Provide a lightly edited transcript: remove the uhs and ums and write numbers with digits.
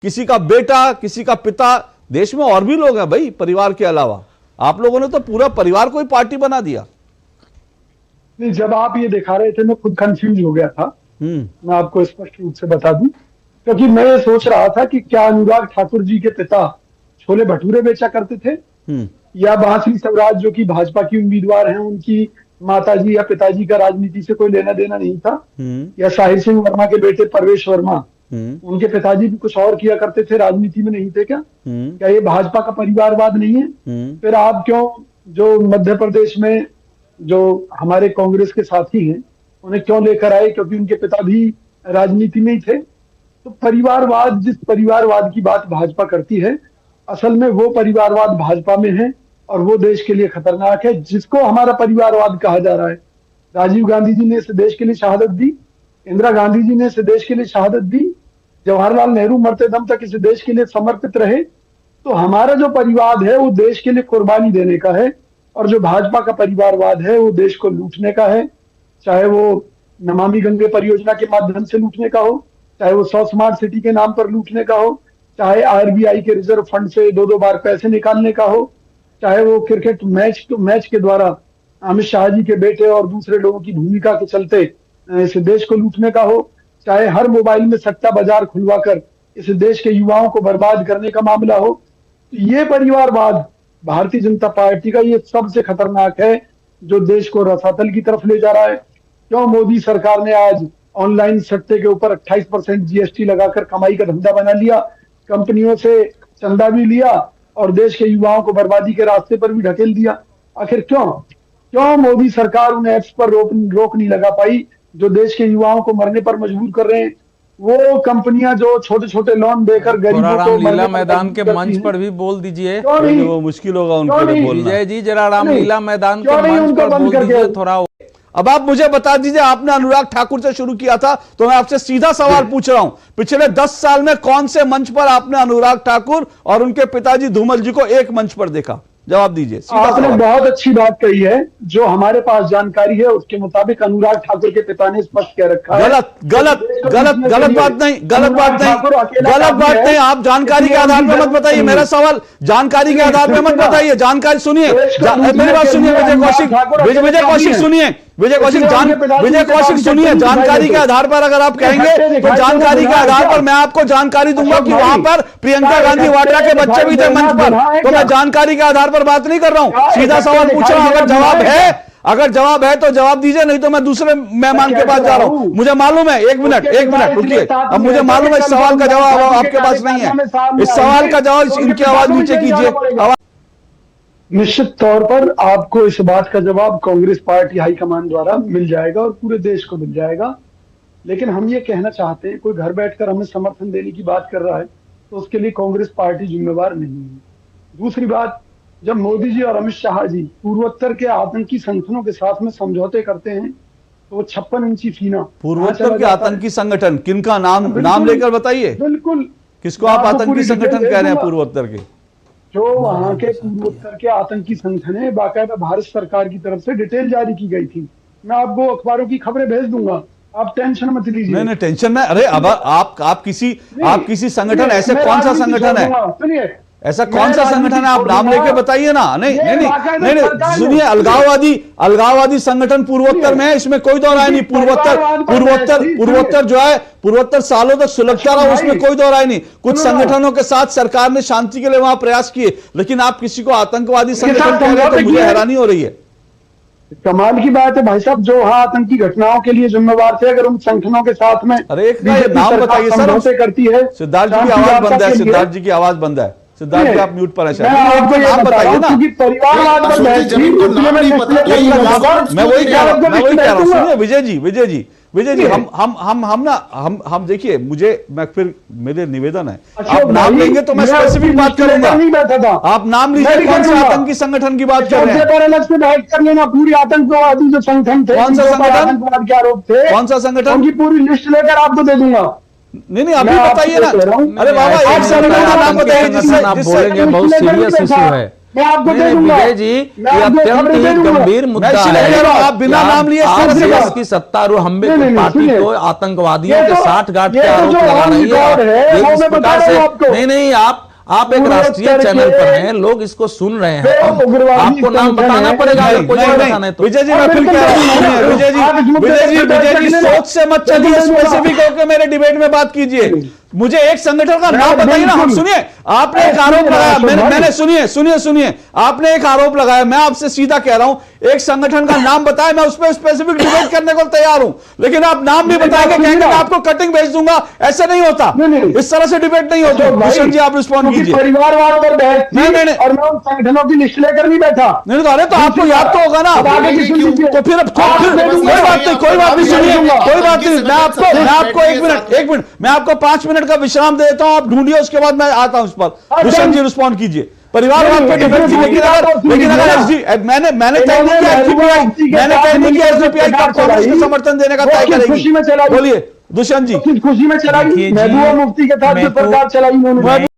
किसी का बेटा, किसी का पिता। देश में और भी लोग हैं भाई परिवार के अलावा। आप लोगों ने तो पूरा परिवार को ही पार्टी बना दिया। नहीं, जब आप ये दिखा रहे थे मैं खुद कंफ्यूज हो गया था। मैं आपको स्पष्ट रूप से बता दूं, क्योंकि मैं ये सोच रहा था कि क्या अनुराग ठाकुर जी के पिता छोले भटूरे बेचा करते थे, या बांसुरी स्वराज जो कि भाजपा की उम्मीदवार हैं, उनकी माताजी या पिताजी का राजनीति से कोई लेना देना नहीं था, या साहिर सिंह वर्मा के बेटे परवेश वर्मा, उनके पिताजी भी कुछ और किया करते थे, राजनीति में नहीं थे क्या? क्या ये भाजपा का परिवारवाद नहीं है? फिर आप क्यों जो मध्य प्रदेश में जो हमारे कांग्रेस के साथी हैं उन्हें क्यों लेकर आए? क्योंकि उनके पिता भी राजनीति में ही थे। तो परिवारवाद, जिस परिवारवाद की बात भाजपा करती है, असल में वो परिवारवाद भाजपा में है और वो देश के लिए खतरनाक है, जिसको हमारा परिवारवाद कहा जा रहा है। राजीव गांधी जी ने इस देश के लिए शहादत दी, इंदिरा गांधी जी ने इस देश के लिए शहादत दी, जवाहरलाल नेहरू मरते दम तक इस देश के लिए समर्पित रहे। तो हमारा जो परिवार है वो देश के लिए कुर्बानी देने का है, और जो भाजपा का परिवारवाद है वो देश को लूटने का है। चाहे वो नमामि गंगे परियोजना के माध्यम से लूटने का हो, चाहे वो 100 स्मार्ट सिटी के नाम पर लूटने का हो, चाहे आरबीआई के रिजर्व फंड से 2-2 बार पैसे निकालने का हो, चाहे वो क्रिकेट मैच के द्वारा अमित शाह जी के बेटे और दूसरे लोगों की भूमिका के चलते इस देश को लूटने का हो, चाहे हर मोबाइल में सट्टा बाजार खुलवाकर इस देश के युवाओं को बर्बाद करने का मामला हो। ये परिवारवाद भारतीय जनता पार्टी का ये सबसे खतरनाक है, जो देश को रसातल की तरफ ले जा रहा है। क्यों मोदी सरकार ने आज ऑनलाइन सट्टे के ऊपर 28% जीएसटी लगाकर कमाई का धंधा बना लिया, कंपनियों से चंदा भी लिया और देश के युवाओं को बर्बादी के रास्ते पर भी ढकेल दिया? आखिर क्यों मोदी सरकार उन ऐप्स पर रोक नहीं लगा पाई जो देश के युवाओं को मरने पर मजबूर कर रहे हैं? वो कंपनियां जो छोटे छोटे लोन देकर गरीबों को रामलीला मैदान के मंच पर भी बोल दीजिए, वो मुश्किल होगा उनको बोलना। विजय जी जरा रामलीला मैदान के मंच पर बोल दीजिए थोड़ा। अब आप मुझे बता दीजिए, आपने अनुराग ठाकुर से शुरू किया था तो मैं आपसे सीधा सवाल पूछ रहा हूं, पिछले 10 साल में कौन से मंच पर आपने अनुराग ठाकुर और उनके पिताजी धूमल जी को एक मंच पर देखा? जवाब दीजिए। आपने बहुत अच्छी बात कही है। जो हमारे पास जानकारी है उसके मुताबिक अनुराग ठाकुर के पिता ने स्पष्ट कह रखा है। गलत बात नहीं। आप जानकारी के आधार पर मत बताइए, मेरा सवाल जानकारी के आधार पर मत बताइए। जानकारी सुनिए, मेरी बात सुनिए। विजय कौशिक सुनिए। जानकारी के आधार पर अगर आप कहेंगे तो जानकारी के आधार पर मैं आपको जानकारी दूंगा कि वहां पर प्रियंका गांधी वाड्रा के बच्चे भी थे मंच पर। तो मैं जानकारी के आधार पर बात नहीं कर रहा हूं, सीधा सवाल पूछ रहा हूं। अगर जवाब है तो जवाब दीजिए, नहीं तो मैं दूसरे मेहमान के पास जा रहा हूं। मुझे मालूम है, एक मिनट रुकिए। अब मुझे मालूम है इस सवाल का जवाब आपके पास नहीं है। इस सवाल का जवाब इनकी आवाज नीचे कीजिए। निश्चित तौर पर आपको इस बात का जवाब कांग्रेस पार्टी हाईकमान द्वारा मिल जाएगा और पूरे देश को मिल जाएगा। लेकिन हम ये कहना चाहते हैं, कोई घर बैठकर हमें समर्थन देने की बात कर रहा है तो उसके लिए कांग्रेस पार्टी जिम्मेवार नहीं है। दूसरी बात, जब मोदी जी और अमित शाह जी पूर्वोत्तर के आतंकी संगठनों के साथ में समझौते करते हैं तो वो 56 इंची सीना। पूर्वोत्तर के आतंकी संगठन किनका नाम लेकर बताइए। बिल्कुल, किसको आप आतंकी संगठन कह रहे हैं? पूर्वोत्तर के जो वहां के पूर्वोत्तर के आतंकी संगठन है, बाकायदा भारत सरकार की तरफ से डिटेल जारी की गई थी। मैं आपको अखबारों की खबरें भेज दूंगा, आप टेंशन मत लीजिए। नहीं टेंशन नहीं। अरे अब आप किसी संगठन, ऐसे कौन सा संगठन है? सुनिए, ऐसा कौन सा संगठन है? आप नाम लेके बताइए ना। नहीं, सुनिए, अलगाववादी संगठन पूर्वोत्तर में है, इसमें कोई दो राय नहीं। पूर्वोत्तर जो है, पूर्वोत्तर सालों तक सुलगता रहा, उसमें कोई दो राय नहीं। कुछ संगठनों के साथ सरकार ने शांति के लिए वहां प्रयास किए, लेकिन आप किसी को आतंकवादी संगठन कह रहे हैं तो मुझे हैरानी हो रही है। कमाल की बात है भाई साहब, जो आतंकी घटनाओं के लिए जिम्मेवार थे, अगर उन संगठनों के साथ में अरे एक नाम बताइए सर। करती है। सिद्धार्थ जी की आवाज बंद है। सिद्धार्थ जी की आवाज बंद है। सिद्धार्थ जी आप म्यूट पर है। नाम बताइए ना। मैं वही कह रहा हूँ। सुनिए विजय जी, हम देखिए, मेरे निवेदन है, आप नाम लेंगे तो मैं स्पेसिफिक बात करूंगा। आप नाम लीजिए, कौन से आतंकी संगठन की बात कर रहे हैं? अलग से बैठ कर लेना, पूरी आतंकवादी जो संगठन थे, कौन सा संगठन, आतंकवाद के आरोप थे, कौन सा संगठन, उनकी पूरी लिस्ट लेकर आपको दे दूंगा। नहीं अभी बताइए ना। अरे बाबा, एक संगठन का नाम बताइए जिससे आप बोलेंगे, बहुत सीरियस इशू है। मैं आपको नहीं, दे दूंगा विजय जी, मैं ये आपको अत्यंत खबरें दे ही दूंगा। गंभीर मुद्दा इसलिए है कह रहा हूं, आप बिना नाम लिए आप सारी देश बात- की सत्तारूढ़ हम नहीं, नहीं, पार्टी सुनिए। को आतंकवादियों ये के तो- साठ गांठ ये के तो आरोप जो लगा ऑन रही रिकॉर्ड है, ये वो इस मैं बता प्रकार रहा से हूं आपको। नहीं आप एक पूरे राष्ट्रीय करके चैनल पर हैं, लोग इसको सुन रहे हैं, जो अब उग्रवादी आपको नाम संगठन बताना है, पड़ेगा अगर कोई और बताना है तो। विजय जी, मैं फिर कह रहा हूं, सुनिए, विजय जी सोच से मत चलिए, स्पेसिफिक होकर मेरे डिबेट में बात कीजिए। मुझे एक संगठन का नाम बताइए ना। हम सुनिए, आपने एक आरोप लगाया, मैंने सुनिए, आपने एक आरोप लगाया, मैं आपसे सीधा कह रहा हूं, एक संगठन का नाम बताया, मैं उस पर स्पेसिफिक डिबेट करने को तैयार हूं, लेकिन आप नाम भी बताएंगे, कहेंगे मैं आपको कटिंग भेज दूंगा, ऐसे नहीं होता। इस तरह से डिबेट नहीं होती। भूषण जी, आप रिस्पॉन्ड कीजिए। परिवारवाद पर बहस थी नहीं। और मैं उन संगठनों की लिस्ट लेकर नहीं बैठा। नहीं तो, अरे तो आपको याद तो होगा ना। अब आगे की सुन लीजिए। तो फिर कोई बात नहीं, सुनिए, कोई बात नहीं। मैं आपको एक मिनट मैं आपको 5 मिनट का विश्राम दे देता हूं, आप ढूंढिए, उसके बाद मैं आता हूं इस पर। भूषण जी रिस्पॉन्ड कीजिए। परिवारवाद पे डिबेट थी, लेकिन अगर मैंने तय नहीं किया एसडीपीआई का कांग्रेस को समर्थन देने का तय करेगी। बोलिए दुष्यंत जी। खुशी में चलाई, देखिए जी, महबूबा मुफ्ती के साथ जो मैं तो- सरकार चलाई उन्होंने।